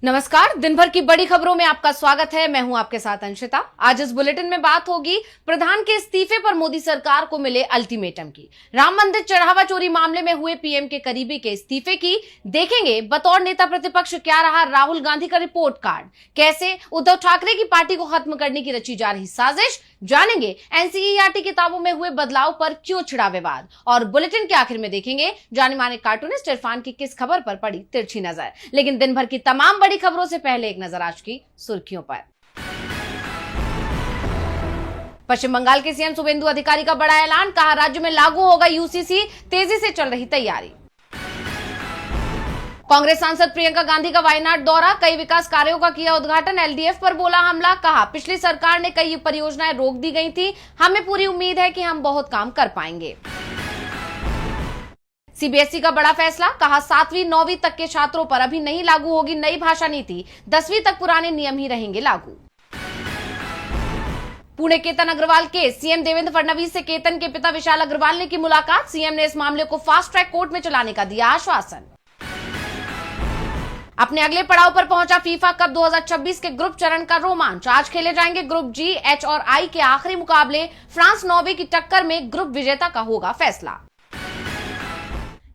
नमस्कार, दिन भर की बड़ी खबरों में आपका स्वागत है। मैं हूं आपके साथ अंशिता। आज इस बुलेटिन में बात होगी प्रधान के इस्तीफे पर मोदी सरकार को मिले अल्टीमेटम की, राम मंदिर चढ़ावा चोरी मामले में हुए पीएम के करीबी के इस्तीफे की, देखेंगे बतौर नेता प्रतिपक्ष क्या रहा राहुल गांधी का रिपोर्ट कार्ड, कैसे उद्धव ठाकरे की पार्टी को खत्म करने की रची जा रही साजिश, जानेंगे एनसीईआरटी किताबों में हुए बदलाव पर क्यों छिड़ा विवाद, और बुलेटिन के आखिर में देखेंगे जाने माने कार्टूनिस्ट इरफान की किस खबर पर पड़ी तिरछी नजर। लेकिन दिन भर की तमाम बड़ी खबरों से पहले एक नजर आज की सुर्खियों पर। पश्चिम बंगाल के सीएम शुभेंदु अधिकारी का बड़ा ऐलान, कहा राज्य में लागू होगा यूसीसी, तेजी से चल रही तैयारी। कांग्रेस सांसद प्रियंका गांधी का वायनाड दौरा, कई विकास कार्यों का किया उद्घाटन, एलडीएफ पर बोला हमला, कहा पिछली सरकार ने कई परियोजनाएं रोक दी गई थी, हमें पूरी उम्मीद है कि हम बहुत काम कर पाएंगे। सीबीएसई का बड़ा फैसला, कहा 7वीं 9वीं तक के छात्रों पर अभी नहीं लागू होगी नई भाषा नीति, 10वीं तक पुराने नियम ही रहेंगे लागू। पुणे केतन अग्रवाल के सीएम देवेंद्र फडणवीस से केतन के पिता विशाल अग्रवाल ने की मुलाकात, सीएम ने इस मामले को फास्ट ट्रैक कोर्ट में चलाने का दिया आश्वासन। अपने अगले पड़ाव पर पहुंचा फीफा कप 2026 के ग्रुप चरण का रोमांच, आज खेले जाएंगे ग्रुप जी, एच और आई के आखिरी मुकाबले, फ्रांस नॉर्वे की टक्कर में ग्रुप विजेता का होगा फैसला।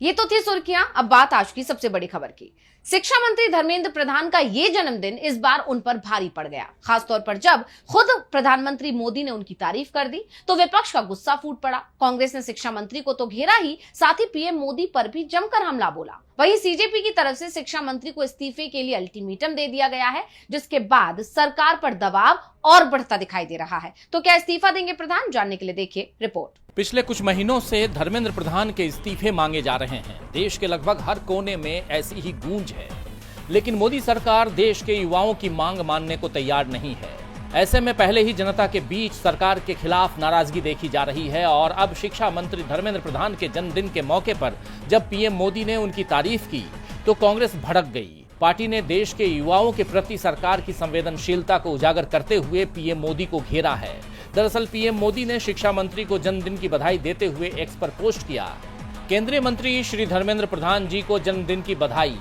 ये तो थी सुर्खियां, अब बात आज की सबसे बड़ी खबर की। शिक्षा मंत्री धर्मेंद्र प्रधान का ये जन्मदिन इस बार उन पर भारी पड़ गया, खासतौर पर जब खुद प्रधानमंत्री मोदी ने उनकी तारीफ कर दी तो विपक्ष का गुस्सा फूट पड़ा। कांग्रेस ने शिक्षा मंत्री को तो घेरा ही, साथ ही पीएम मोदी पर भी जमकर हमला बोला। वहीं सीजेपी की तरफ से शिक्षा मंत्री को इस्तीफे के लिए अल्टीमेटम दे दिया गया है, जिसके बाद सरकार पर दबाव और बढ़ता दिखाई दे रहा है। तो क्या इस्तीफा देंगे प्रधान, जानने के लिए देखिए रिपोर्ट। पिछले कुछ महीनों से धर्मेंद्र प्रधान के इस्तीफे मांगे जा रहे हैं। देश के लगभग हर कोने में ऐसी ही गूंज है, लेकिन मोदी सरकार देश के युवाओं की मांग मानने को तैयार नहीं है। ऐसे में पहले ही जनता के बीच सरकार के खिलाफ नाराजगी देखी जा रही है, और अब शिक्षा मंत्री धर्मेंद्र प्रधान के जन्मदिन के मौके पर जब पीएम मोदी ने उनकी तारीफ की तो कांग्रेस भड़क गई। पार्टी ने देश के युवाओं के प्रति सरकार की संवेदनशीलता को उजागर करते हुए पीएम मोदी को घेरा है। दरअसल पीएम मोदी ने शिक्षा मंत्री को जन्मदिन की बधाई देते हुए एक्स पर पोस्ट किया, केंद्रीय मंत्री श्री धर्मेंद्र प्रधान जी को जन्मदिन की बधाई।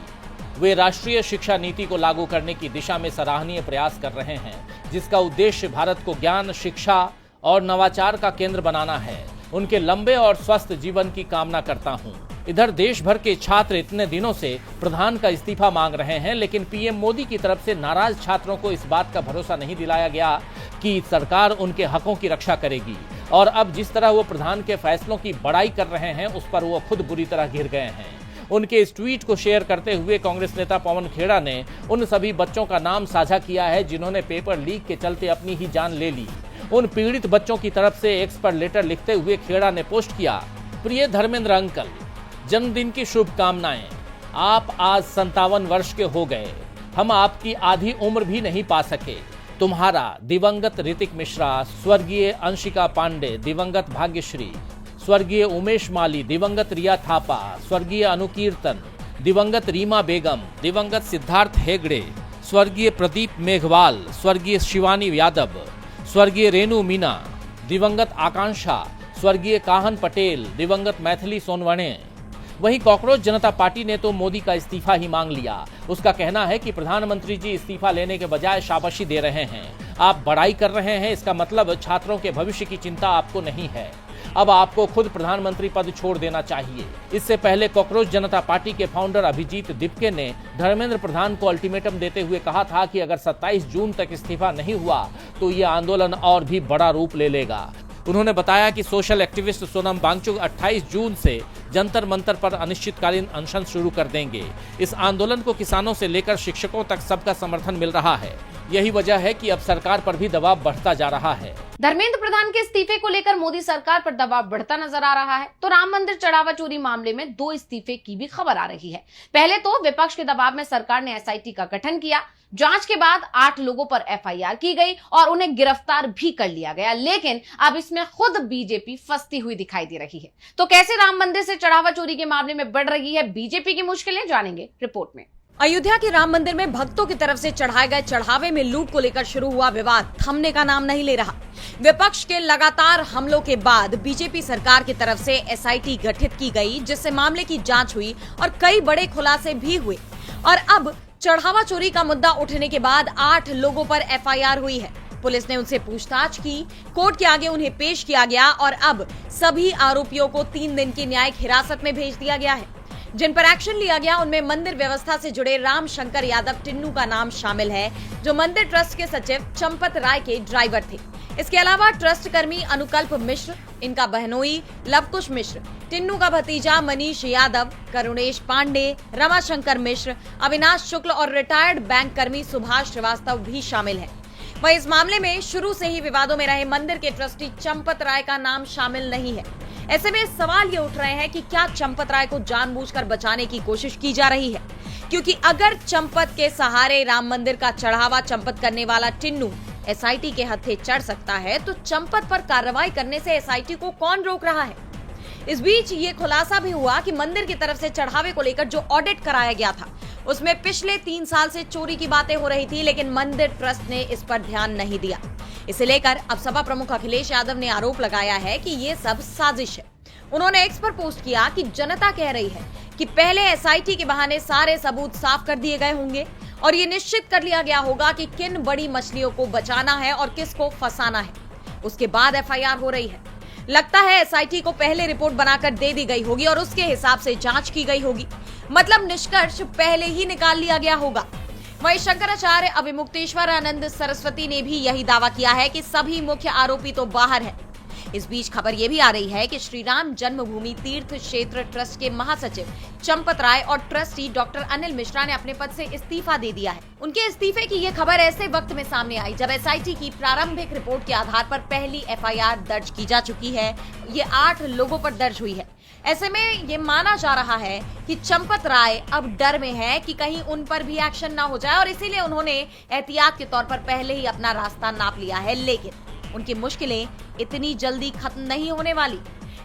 वे राष्ट्रीय शिक्षा नीति को लागू करने की दिशा में सराहनीय प्रयास कर रहे हैं, जिसका उद्देश्य भारत को ज्ञान, शिक्षा और नवाचार का केंद्र बनाना है। उनके लंबे और स्वस्थ जीवन की कामना करता हूं। इधर देश भर के छात्र इतने दिनों से प्रधान का इस्तीफा मांग रहे हैं, लेकिन पीएम मोदी की तरफ से नाराज छात्रों को इस बात का भरोसा नहीं दिलाया गया कि सरकार उनके हकों की रक्षा करेगी, और अब जिस तरह वो प्रधान के फैसलों की बड़ाई कर रहे हैं उस पर वो खुद बुरी तरह घिर गए हैं। उनके इस ट्वीट को शेयर करते हुए कांग्रेस नेता पवन खेड़ा ने उन सभी बच्चों का नाम साझा किया है जिन्होंने पेपर लीक के चलते अपनी ही जान ले ली। उन पीड़ित बच्चों की तरफ से एक्स पर लेटर लिखते हुए खेड़ा ने पोस्ट किया, प्रिय धर्मेंद्र अंकल, जन्मदिन की शुभकामनाएं। आप आज 57 वर्ष के हो गए, हम आपकी आधी उम्र भी नहीं पा सके। तुम्हारा दिवंगत ऋतिक मिश्रा, स्वर्गीय अंशिका पांडे, दिवंगत भाग्यश्री, स्वर्गीय उमेश माली, दिवंगत रिया थापा, स्वर्गीय अनुकीर्तन, दिवंगत रीमा बेगम, दिवंगत सिद्धार्थ हेगड़े, स्वर्गीय प्रदीप मेघवाल, स्वर्गीय शिवानी यादव, स्वर्गीय रेणु मीना, दिवंगत आकांक्षा, स्वर्गीय काहन पटेल, दिवंगत मैथिली सोनवणे। वहीं कॉकरोच जनता पार्टी ने तो मोदी का इस्तीफा ही मांग लिया। उसका कहना है कि प्रधानमंत्री जी इस्तीफा लेने के बजाय शाबाशी दे रहे हैं, आप बड़ाई कर रहे हैं, इसका मतलब छात्रों के भविष्य की चिंता आपको नहीं है। अब आपको खुद प्रधानमंत्री पद छोड़ देना चाहिए। इससे पहले कॉकरोच जनता पार्टी के फाउंडर अभिजीत दिपके ने धर्मेंद्र प्रधान को अल्टीमेटम देते हुए कहा था कि अगर 27 जून तक इस्तीफा नहीं हुआ तो ये आंदोलन और भी बड़ा रूप ले लेगा। उन्होंने बताया कि सोशल एक्टिविस्ट सोनम वांगचुक 28 जून से जंतर मंतर पर अनिश्चितकालीन अनशन शुरू कर देंगे। इस आंदोलन को किसानों से लेकर शिक्षकों तक सबका समर्थन मिल रहा है। यही वजह है कि अब सरकार पर भी दबाव बढ़ता जा रहा है। धर्मेंद्र प्रधान के इस्तीफे को लेकर मोदी सरकार पर दबाव बढ़ता नजर आ रहा है, तो राम मंदिर चढ़ावा चोरी मामले में 2 इस्तीफे की भी खबर आ रही है। पहले तो विपक्ष के दबाव में सरकार ने एसआईटी का गठन किया, जांच के बाद 8 लोगों पर एफआईआर की गई और उन्हें गिरफ्तार भी कर लिया गया, लेकिन अब इसमें खुद बीजेपी फंसती हुई दिखाई दे रही है। तो कैसे राम मंदिर से चढ़ावा चोरी के मामले में बढ़ रही है बीजेपी की मुश्किलें, जानेंगे रिपोर्ट में। अयोध्या के राम मंदिर में भक्तों की तरफ से चढ़ाए गए चढ़ावे में लूट को लेकर शुरू हुआ विवाद थमने का नाम नहीं ले रहा। विपक्ष के लगातार हमलों के बाद बीजेपी सरकार की तरफ से एसआईटी गठित की गई, जिससे मामले की जांच हुई और कई बड़े खुलासे भी हुए। और अब चढ़ावा चोरी का मुद्दा उठने के बाद 8 लोगों पर एफआईआर हुई है। पुलिस ने उनसे पूछताछ की, कोर्ट के आगे उन्हें पेश किया गया और अब सभी आरोपियों को 3 दिन की न्यायिक हिरासत में भेज दिया गया है। जिन पर एक्शन लिया गया उनमें मंदिर व्यवस्था से जुड़े राम शंकर यादव टिन्नू का नाम शामिल है, जो मंदिर ट्रस्ट के सचिव चंपत राय के ड्राइवर थे। इसके अलावा ट्रस्ट कर्मी अनुकल्प मिश्र, इनका बहनोई लवकुश मिश्र, टिन्नू का भतीजा मनीष यादव, करुणेश पांडे, रमाशंकर मिश्र, अविनाश शुक्ल और रिटायर्ड बैंक कर्मी सुभाष श्रीवास्तव भी शामिल है। वहीं इस मामले में शुरू से ही विवादों में रहे मंदिर के ट्रस्टी चंपत राय का नाम शामिल नहीं है। ऐसे में सवाल ये उठ रहे हैं कि क्या चंपत राय को जानबूझकर बचाने की कोशिश की जा रही है, क्योंकि अगर चंपत के सहारे राम मंदिर का चढ़ावा चंपत करने वाला टिन्नू एसआईटी के हत्थे चढ़ सकता है, तो चंपत पर कार्रवाई करने से एसआईटी को कौन रोक रहा है। इस बीच ये खुलासा भी हुआ कि मंदिर की तरफ से चढ़ावे को लेकर जो ऑडिट कराया गया था उसमें पिछले 3 साल से चोरी की बातें हो रही थी, लेकिन मंदिर ट्रस्ट ने इस पर ध्यान नहीं दिया। इसे लेकर अब सपा प्रमुख अखिलेश यादव ने आरोप लगाया है कि ये सब साजिश है। उन्होंने एक्स पर पोस्ट किया कि जनता कह रही है कि पहले एसआईटी के बहाने सारे सबूत साफ कर दिए गए होंगे और ये निश्चित कर लिया गया होगा कि किन बड़ी मछलियों को बचाना है और किसको फंसाना है। उसके बाद एफआईआर हो रही है। लगता है एसआईटी को पहले रिपोर्ट बनाकर दे दी गई होगी और उसके हिसाब से जांच की गई होगी, मतलब निष्कर्ष पहले ही निकाल लिया गया होगा। वहीं शंकराचार्य अभिमुक्तेश्वर आनंद सरस्वती ने भी यही दावा किया है कि सभी मुख्य आरोपी तो बाहर है। इस बीच खबर यह भी आ रही है कि श्री राम जन्मभूमि तीर्थ क्षेत्र ट्रस्ट के महासचिव चंपत राय और ट्रस्टी डॉक्टर अनिल मिश्रा ने अपने पद से इस्तीफा दे दिया है। उनके इस्तीफे की ये खबर ऐसे वक्त में सामने आई जब एसआईटी की प्रारंभिक रिपोर्ट के आधार पर पहली एफआईआर दर्ज की जा चुकी है। ये 8 लोगों पर दर्ज हुई है। ऐसे में ये माना जा रहा है कि चंपत राय अब डर में है कि कहीं उन पर भी एक्शन ना हो जाए और इसीलिए उन्होंने एहतियात के तौर पर पहले ही अपना रास्ता नाप लिया है। लेकिन उनकी मुश्किलें इतनी जल्दी खत्म नहीं होने वाली।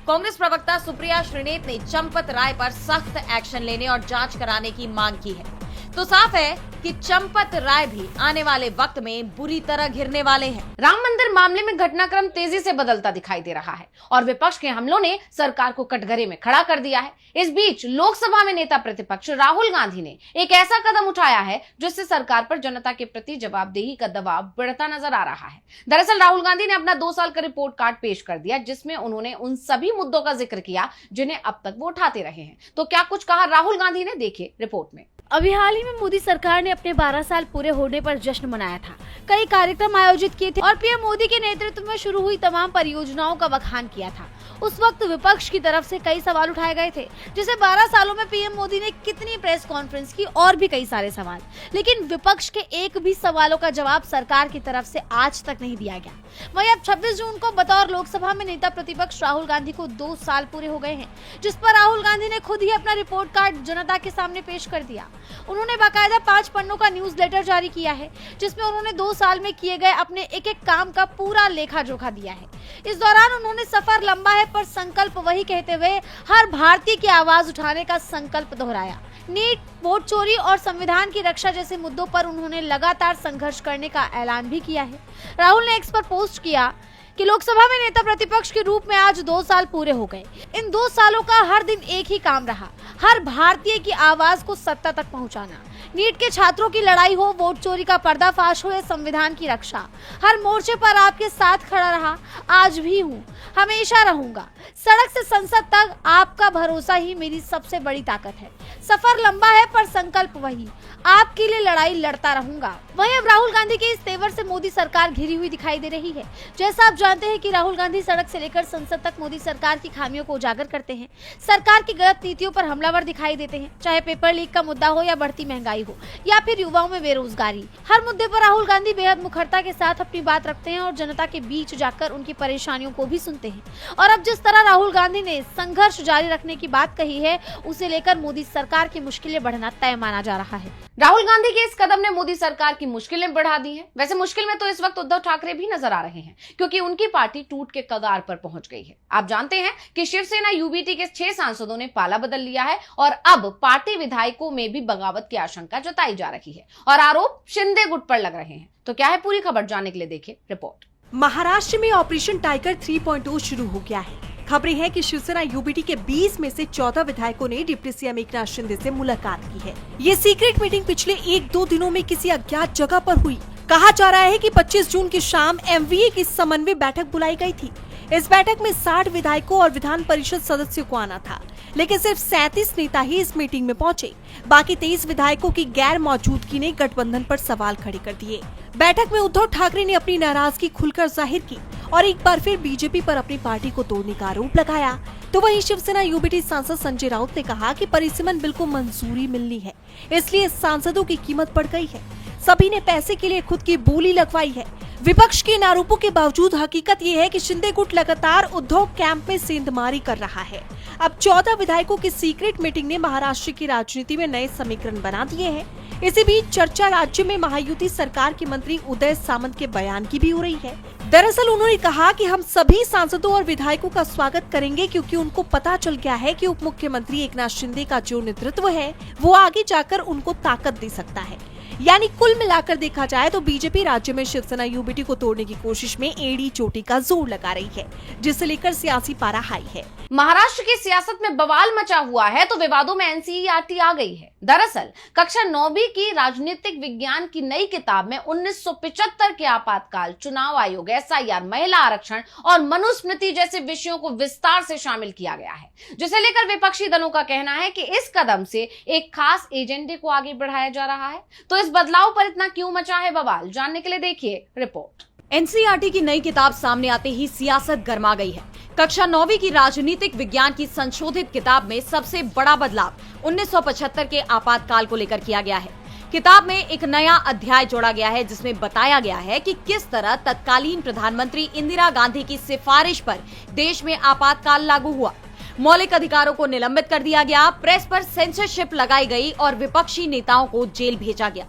कांग्रेस प्रवक्ता सुप्रिया श्रीनेत ने चंपत राय पर सख्त एक्शन लेने और जांच कराने की मांग की है। तो साफ है कि चंपत राय भी आने वाले वक्त में बुरी तरह घिरने वाले हैं। राम मंदिर मामले में घटनाक्रम तेजी से बदलता दिखाई दे रहा है और विपक्ष के हमलों ने सरकार को कटघरे में खड़ा कर दिया है। इस बीच लोकसभा में नेता प्रतिपक्ष राहुल गांधी ने एक ऐसा कदम उठाया है जिससे सरकार पर जनता के प्रति जवाबदेही का दबाव बढ़ता नजर आ रहा है। दरअसल राहुल गांधी ने अपना 2 साल का रिपोर्ट कार्ड पेश कर दिया, जिसमें उन्होंने उन सभी मुद्दों का जिक्र किया जिन्हें अब तक वो उठाते रहे हैं। तो क्या कुछ कहा राहुल गांधी ने, देखिए रिपोर्ट में। अभी हाल ही में मोदी सरकार ने अपने 12 साल पूरे होने पर जश्न मनाया था। कई कार्यक्रम आयोजित किए थे और पीएम मोदी के नेतृत्व में शुरू हुई तमाम परियोजनाओं का बखान किया था। उस वक्त विपक्ष की तरफ से कई सवाल उठाए गए थे, जैसे 12 सालों में पीएम मोदी ने कितनी प्रेस कॉन्फ्रेंस की और भी कई सारे सवाल। लेकिन विपक्ष के एक भी सवालों का जवाब सरकार की तरफ से आज तक नहीं दिया गया। वहीं अब 26 जून को बतौर लोकसभा में नेता प्रतिपक्ष राहुल गांधी को 2 साल पूरे हो गए हैं, जिस पर राहुल गांधी ने खुद ही अपना रिपोर्ट कार्ड जनता के सामने पेश कर दिया। उन्होंने बाकायदा 5 पन्नों का न्यूज लेटर जारी किया है, जिसमें उन्होंने 2 साल में किए गए अपने एक काम का पूरा लेखा जोखा दिया है। इस दौरान उन्होंने सफर लंबा है पर संकल्प वही कहते हुए हर भारतीय की आवाज उठाने का संकल्प दोहराया। नीट, वोट चोरी और संविधान की रक्षा जैसे मुद्दों पर उन्होंने लगातार संघर्ष करने का ऐलान भी किया है। राहुल ने एक्स पर पोस्ट किया कि लोकसभा में नेता प्रतिपक्ष के रूप में आज 2 साल पूरे हो गए। इन 2 सालों का हर दिन एक ही काम रहा, हर भारतीय की आवाज को सत्ता तक पहुंचाना। नीट के छात्रों की लड़ाई हो, वोट चोरी का पर्दाफाश हो या संविधान की रक्षा, हर मोर्चे पर आपके साथ खड़ा रहा, आज भी हूँ, हमेशा रहूंगा। सड़क से संसद तक आपका भरोसा ही मेरी सबसे बड़ी ताकत है। सफर लंबा है पर संकल्प वही, आपके लिए लड़ाई लड़ता रहूंगा। वहीं अब राहुल गांधी के इस तेवर से मोदी सरकार घिरी हुई दिखाई दे रही है। जैसा आप जानते हैं कि राहुल गांधी सड़क से लेकर संसद तक मोदी सरकार की खामियों को उजागर करते हैं, सरकार की गलत नीतियों पर हमलावर दिखाई देते हैं, चाहे पेपर लीक का मुद्दा हो या बढ़ती महंगाई हो या फिर युवाओं में बेरोजगारी। हर मुद्दे पर राहुल गांधी बेहद मुखरता के साथ अपनी बात रखते हैं और जनता के बीच जाकर उनकी परेशानियों को भी सुनते हैं। और अब जिस तरह राहुल गांधी ने संघर्ष जारी रखने की बात कही है, उसे लेकर मोदी सरकार की मुश्किलें बढ़ना तय माना जा रहा है। राहुल गांधी के इस कदम ने मोदी सरकार की मुश्किलें बढ़ा दी हैं। वैसे मुश्किल में तो इस वक्त उद्धव ठाकरे भी नजर आ रहे हैं, क्योंकि उनकी पार्टी टूट के कगार पर पहुंच गई है। आप जानते हैं कि शिवसेना यूबीटी के 6 सांसदों ने पाला बदल लिया है और अब पार्टी विधायकों में भी बगावत की आशंका जताई जा रही है और आरोप शिंदे गुट पर लग रहे हैं। तो क्या है पूरी खबर जानने के लिए देखिए रिपोर्ट। महाराष्ट्र में ऑपरेशन टाइगर 3.0 शुरू हो गया है। खबरें हैं कि शिवसेना यूबीटी के 20 में से 14 विधायकों ने डिप्टी सीएम एकनाथ शिंदे से मुलाकात की है। ये सीक्रेट मीटिंग पिछले 1-2 दिनों में किसी अज्ञात जगह पर हुई। कहा जा रहा है कि 25 जून की शाम एमवीए की समन्वय बैठक बुलाई गई थी। इस बैठक में 60 विधायकों और विधान परिषद सदस्यों को आना था, लेकिन सिर्फ 37 नेता ही इस मीटिंग में पहुंचे। बाकी 23 विधायकों की गैर मौजूदगी ने गठबंधन पर सवाल खड़े कर दिए। बैठक में उद्धव ठाकरे ने अपनी नाराजगी खुलकर जाहिर की और एक बार फिर बीजेपी पर अपनी पार्टी को तोड़ने का आरोप लगाया। तो वहीं शिवसेना यूबीटी सांसद संजय राउत ने कहा कि परिसीमन बिल को मंजूरी मिलनी है, इसलिए सांसदों की कीमत बढ़ गई है। सभी ने पैसे के लिए खुद की बोली लगवाई है। विपक्ष के इन आरोपों के बावजूद हकीकत ये है कि शिंदे गुट लगातार उद्धव कैंप में सेंधमारी कर रहा है। अब 14 विधायकों की सीक्रेट मीटिंग ने महाराष्ट्र की राजनीति में नए समीकरण बना दिए हैं। इसी बीच चर्चा राज्य में महायुति सरकार के मंत्री उदय सामंत के बयान की भी हो रही है। दरअसल उन्होंने कहा कि हम सभी सांसदों और विधायकों का स्वागत करेंगे, क्योंकि उनको पता चल गया है कि उप मुख्यमंत्री एकनाथ शिंदे का जो नेतृत्व है वो आगे जाकर उनको ताकत दे सकता है। यानी कुल मिलाकर देखा जाए तो बीजेपी राज्य में शिवसेना यूबीटी को तोड़ने की कोशिश में एड़ी चोटी का जोर लगा रही है, जिसे लेकर सियासी पारा हाई है। महाराष्ट्र की सियासत में बवाल मचा हुआ है तो विवादों में एनसीईआरटी आ गई है। दरअसल कक्षा 9वीं की राजनीतिक विज्ञान की नई किताब में 1975 के आपातकाल, चुनाव आयोग, एसआईआर, महिला आरक्षण और मनुस्मृति जैसे विषयों को विस्तार से शामिल किया गया है, जिसे लेकर विपक्षी दलों का कहना है कि इस कदम से एक खास एजेंडे को आगे बढ़ाया जा रहा है। तो इस बदलाव पर इतना क्यों मचा है बवाल, जानने के लिए देखिए रिपोर्ट। एनसीईआरटी की नई किताब सामने आते ही सियासत गर्मा गई है। कक्षा 9वीं की राजनीतिक विज्ञान की संशोधित किताब में सबसे बड़ा बदलाव 1975 के आपातकाल को लेकर किया गया है। किताब में एक नया अध्याय जोड़ा गया है, जिसमें बताया गया है कि किस तरह तत्कालीन प्रधानमंत्री इंदिरा गांधी की सिफारिश पर देश में आपातकाल लागू हुआ, मौलिक अधिकारों को निलंबित कर दिया गया, प्रेस पर सेंसरशिप लगाई गई और विपक्षी नेताओं को जेल भेजा गया।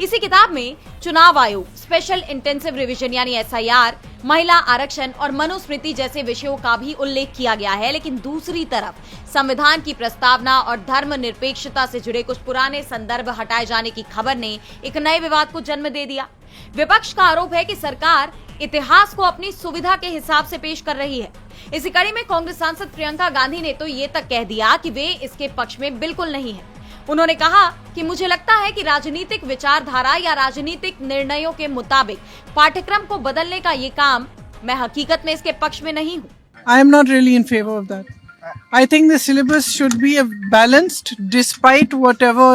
इसी किताब में चुनाव आयोग, स्पेशल इंटेंसिव रिवीजन यानी एसआईआर, महिला आरक्षण और मनुस्मृति जैसे विषयों का भी उल्लेख किया गया है। लेकिन दूसरी तरफ संविधान की प्रस्तावना और धर्मनिरपेक्षता से जुड़े कुछ पुराने संदर्भ हटाए जाने की खबर ने एक नए विवाद को जन्म दे दिया। विपक्ष का आरोप है कि सरकार इतिहास को अपनी सुविधा के हिसाब से पेश कर रही है। इसी कड़ी में कांग्रेस सांसद प्रियंका गांधी ने तो ये तक कह दिया कि वे इसके पक्ष में बिल्कुल नहीं है। उन्होंने कहा कि मुझे लगता है कि राजनीतिक विचारधारा या राजनीतिक निर्णयों के मुताबिक पाठ्यक्रम को बदलने का ये काम, मैं हकीकत में इसके पक्ष में नहीं हूँ। I am not really in favor of that. I think the syllabus should be balanced despite whatever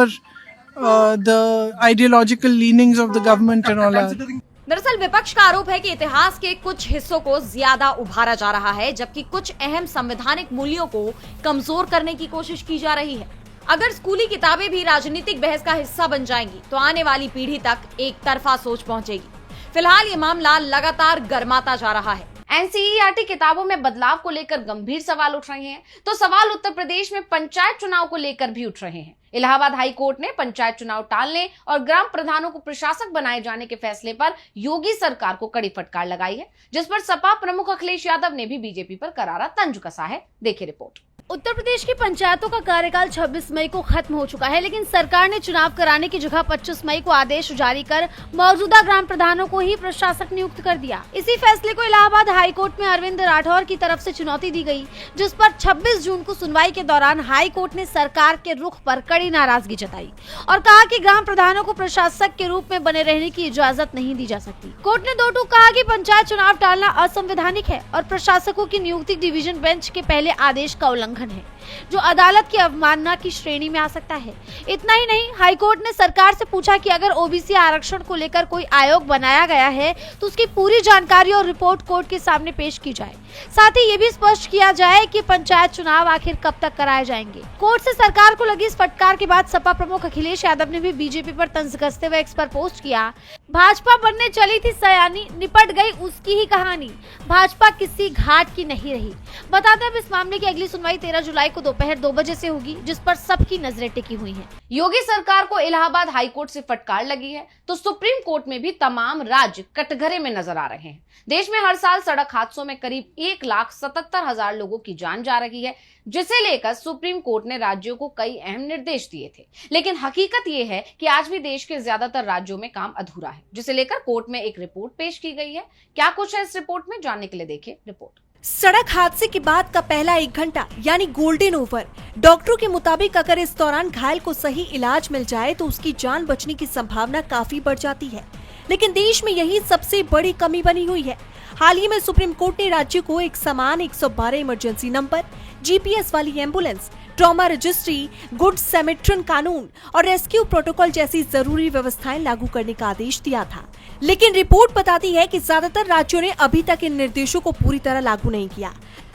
the ideological leanings of the government and all that. दरअसल विपक्ष का आरोप है कि इतिहास के कुछ हिस्सों को ज्यादा उभारा जा रहा है, जबकि कुछ अहम संवैधानिक मूल्यों को कमजोर करने की कोशिश की जा रही है। अगर स्कूली किताबें भी राजनीतिक बहस का हिस्सा बन जाएंगी तो आने वाली पीढ़ी तक एक तरफा सोच पहुंचेगी। फिलहाल ये मामला लगातार गर्माता जा रहा है। एनसीईआरटी किताबों में बदलाव को लेकर गंभीर सवाल उठ रहे हैं, तो सवाल उत्तर प्रदेश में पंचायत चुनाव को लेकर भी उठ रहे हैं। इलाहाबाद हाई कोर्ट ने पंचायत चुनाव टालने और ग्राम प्रधानों को प्रशासक बनाए जाने के फैसले पर योगी सरकार को कड़ी फटकार लगाई है, जिस पर सपा प्रमुख अखिलेश यादव ने भी बीजेपी पर करारा तंज कसा है। देखिए रिपोर्ट। उत्तर प्रदेश की पंचायतों का कार्यकाल 26 मई को खत्म हो चुका है, लेकिन सरकार ने चुनाव कराने की जगह 25 मई को आदेश जारी कर मौजूदा ग्राम प्रधानों को ही प्रशासक नियुक्त कर दिया। इसी फैसले को इलाहाबाद हाई कोर्ट में अरविंद राठौर की तरफ से चुनौती दी गई, जिस पर 26 जून को सुनवाई के दौरान हाई कोर्ट ने सरकार के रुख पर कड़ी नाराजगी जताई और कहा कि ग्राम प्रधानों को प्रशासक के रूप में बने रहने की इजाजत नहीं दी जा सकती। कोर्ट ने दो टूक कहा कि पंचायत चुनाव टालना असंवैधानिक है और प्रशासकों की नियुक्ति डिवीजन बेंच के पहले आदेश का उल्लंघन है, जो अदालत की अवमानना की श्रेणी में आ सकता है। इतना ही नहीं, हाईकोर्ट ने सरकार से पूछा कि अगर ओबीसी आरक्षण को लेकर कोई आयोग बनाया गया है तो उसकी पूरी जानकारी और रिपोर्ट कोर्ट के सामने पेश की जाए। साथ ही ये भी स्पष्ट किया जाए कि पंचायत चुनाव आखिर कब तक कराए जाएंगे। कोर्ट से सरकार को लगी इस फटकार के बाद सपा प्रमुख अखिलेश यादव ने भी बीजेपी पर तंज कसते हुए एक्स पर पोस्ट किया, भाजपा बनने चली थी सयानी, निपट गई उसकी ही कहानी, भाजपा किसी घाट की नहीं रही। बताते हैं इस मामले की अगली सुनवाई 13 जुलाई को दोपहर 2 बजे से होगी, जिस पर सबकी नजरें टिकी हुई हैं। योगी सरकार को इलाहाबाद हाईकोर्ट से फटकार लगी है तो सुप्रीम कोर्ट में भी तमाम राज्य कटघरे में नजर आ रहे हैं। देश में हर साल सड़क हादसों में करीब 1,77,000 लोगों की जान जा रही है, जिसे लेकर सुप्रीम कोर्ट ने राज्यों को कई अहम निर्देश दिए थे। लेकिन हकीकत ये है कि आज भी देश के ज्यादातर राज्यों में काम अधूरा है, जिसे लेकर कोर्ट में एक रिपोर्ट पेश की गई है। क्या कुछ है इस रिपोर्ट में, जानने के लिए देखिए रिपोर्ट। सड़क हादसे के बाद का पहला 1 घंटा यानी गोल्डन ओवर। डॉक्टरों के मुताबिक अगर इस दौरान घायल को सही इलाज मिल जाए तो उसकी जान बचने की संभावना काफी बढ़ जाती है, लेकिन देश में यही सबसे बड़ी कमी बनी हुई है। हाल ही में सुप्रीम कोर्ट ने राज्य को एक समान 112 इमरजेंसी नंबर, जीपीएस वाली एम्बुलेंस, ट्रॉमा रजिस्ट्री, गुड सैमरिटन कानून और रेस्क्यू प्रोटोकॉल जैसी जरूरी व्यवस्थाएं लागू करने का आदेश दिया था। लेकिन रिपोर्ट बताती है कि ज्यादातर राज्यों ने अभी तक इन निर्देशों को पूरी तरह लागू नहीं किया।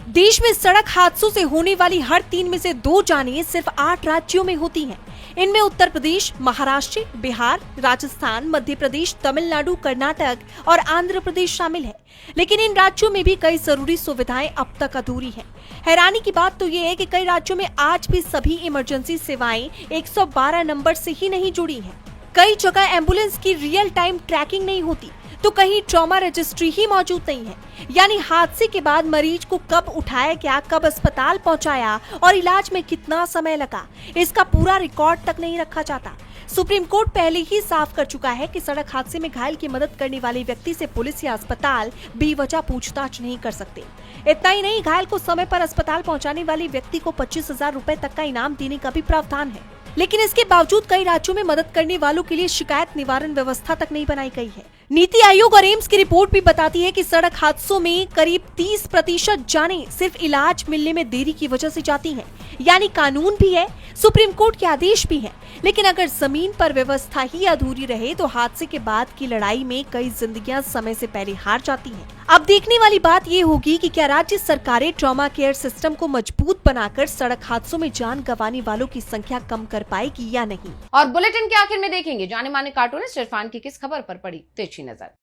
देश में सड़क हादसों से होने वाली हर 3 में से 2 जानें सिर्फ 8 राज्यों में होती हैं। इनमें उत्तर प्रदेश, महाराष्ट्र, बिहार, राजस्थान, मध्य प्रदेश, तमिलनाडु, कर्नाटक और आंध्र प्रदेश शामिल है। लेकिन इन राज्यों में भी कई जरूरी सुविधाएं अब तक अधूरी हैं। हैरानी की बात तो ये है कि कई राज्यों में आज भी सभी इमरजेंसी सेवाएं 112 नंबर से ही नहीं जुड़ी हैं। कई जगह एम्बुलेंस की रियल टाइम ट्रैकिंग नहीं होती, तो कहीं ट्रॉमा रजिस्ट्री ही मौजूद नहीं है, यानी हादसे के बाद मरीज को कब उठाया गया, कब अस्पताल पहुंचाया और इलाज में कितना समय लगा, इसका पूरा रिकॉर्ड तक नहीं रखा जाता। सुप्रीम कोर्ट पहले ही साफ कर चुका है कि सड़क हादसे में घायल की मदद करने वाले व्यक्ति से पुलिस या अस्पताल बेवजह पूछताछ नहीं कर सकते। इतना ही नहीं, घायल को समय पर अस्पताल पहुंचाने वाले व्यक्ति को 25,000 रुपए तक का इनाम देने का भी प्रावधान है। लेकिन इसके बावजूद कई राज्यों में मदद करने वालों के लिए शिकायत निवारण व्यवस्था तक नहीं बनाई गई है। नीति आयोग और एम्स की रिपोर्ट भी बताती है कि सड़क हादसों में करीब 30% जानें सिर्फ इलाज मिलने में देरी की वजह से जाती हैं। यानी कानून भी है, सुप्रीम कोर्ट के आदेश भी हैं, लेकिन अगर जमीन पर व्यवस्था ही अधूरी रहे तो हादसे के बाद की लड़ाई में कई जिंदगियां समय से पहले हार जाती हैं। अब देखने वाली बात ये होगी कि क्या राज्य सरकारें ट्रॉमा केयर सिस्टम को मजबूत बनाकर सड़क हादसों में जान गंवाने वालों की संख्या कम कर पाएगी या नहीं। और बुलेटिन के आखिर में देखेंगे जाने माने कार्टूनिस्ट इरफान की किस खबर पर पड़ी तिरछी नजर।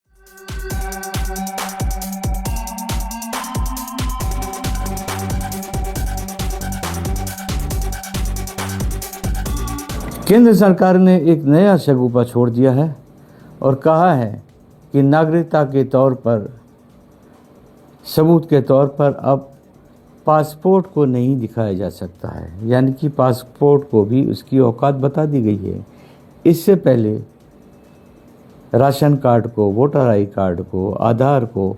केंद्र सरकार ने एक नया शगुफा छोड़ दिया है और कहा है कि नागरिकता के तौर पर, सबूत के तौर पर अब पासपोर्ट को नहीं दिखाया जा सकता है, यानी कि पासपोर्ट को भी उसकी औकात बता दी गई है। इससे पहले राशन कार्ड को, वोटर आई कार्ड को, आधार को,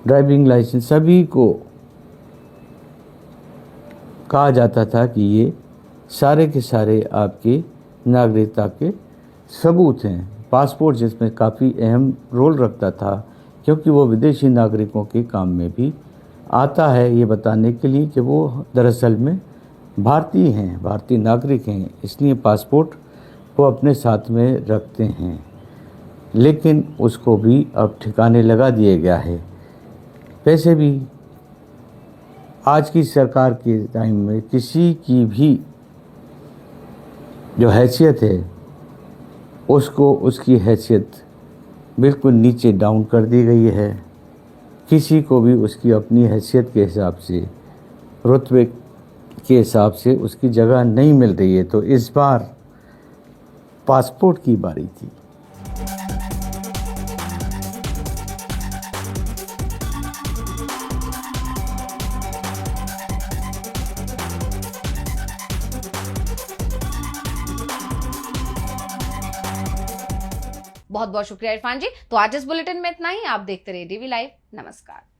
ड्राइविंग लाइसेंस, सभी को कहा जाता था कि ये सारे के सारे आपकी नागरिकता के सबूत हैं। पासपोर्ट जिसमें काफ़ी अहम रोल रखता था, क्योंकि वो विदेशी नागरिकों के काम में भी आता है, ये बताने के लिए कि वो दरअसल में भारतीय हैं, भारतीय नागरिक हैं, इसलिए पासपोर्ट वो अपने साथ में रखते हैं। लेकिन उसको भी अब ठिकाने लगा दिया गया है। वैसे भी आज की सरकार के टाइम में किसी की भी जो हैसियत है उसको, उसकी हैसियत बिल्कुल नीचे डाउन कर दी गई है। किसी को भी उसकी अपनी हैसियत के हिसाब से, रुतबे के हिसाब से उसकी जगह नहीं मिल रही है। तो इस बार पासपोर्ट की बारी थी। बहुत बहुत शुक्रिया इरफान जी। तो आज इस बुलेटिन में इतना ही। आप देखते रहिए डीवी लाइव। नमस्कार।